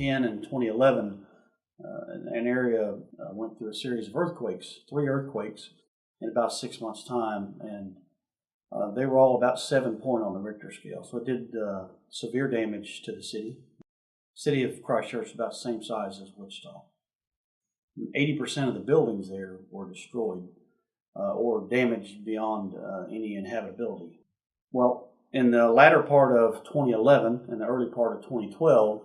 2010 and 2011, an area went through a series of earthquakes, 3 earthquakes in about 6 months' time, and they were all about 7 on the Richter scale. So it did severe damage to the city. City of Christchurch is about the same size as Wichita. 80% of the buildings there were destroyed or damaged beyond any inhabitability. Well, in the latter part of 2011 and the early part of 2012,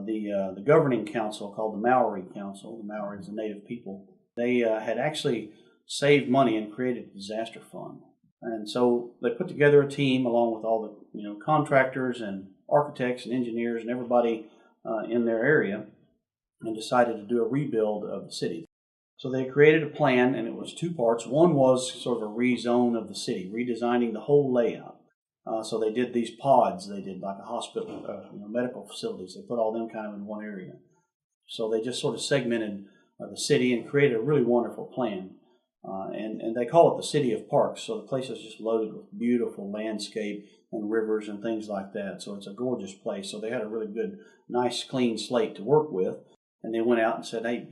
the governing council called the Maori Council, the Maori is the native people, they had actually saved money and created a disaster fund. And so they put together a team along with all the contractors and architects and engineers and everybody in their area, and decided to do a rebuild of the city. So they created a plan, and it was 2 parts. One was sort of a rezone of the city, redesigning the whole layout. So they did these pods. They did like a hospital, medical facilities. They put all them kind of in one area. So they just sort of segmented the city and created a really wonderful plan. And they call it the City of Parks. So the place is just loaded with beautiful landscape and rivers and things like that. So it's a gorgeous place. So they had a really good, nice, clean slate to work with. And they went out and said, hey,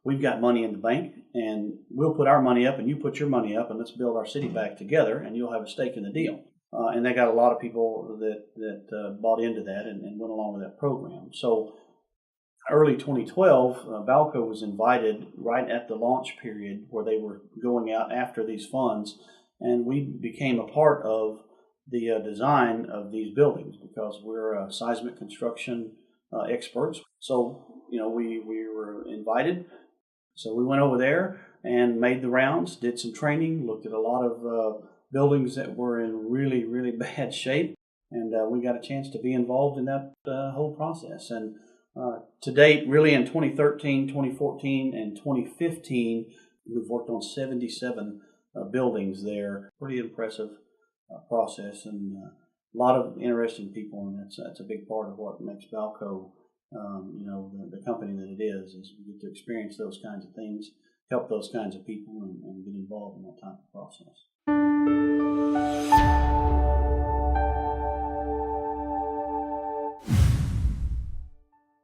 we've got money in the bank, and we'll put our money up and you put your money up, and let's build our city back together, and you'll have a stake in the deal. And they got a lot of people that bought into that and went along with that program. So early 2012, Balco was invited right at the launch period where they were going out after these funds, and we became a part of the design of these buildings because we're seismic construction experts. So, we were invited. So we went over there and made the rounds, did some training, looked at a lot of buildings that were in really, really bad shape, and we got a chance to be involved in that whole process. And to date, really in 2013, 2014, and 2015, we've worked on 77 buildings there. Pretty impressive process, and a lot of interesting people, and that's a big part of what makes Balco, the company that it is we get to experience those kinds of things, help those kinds of people, and get involved in that type of process.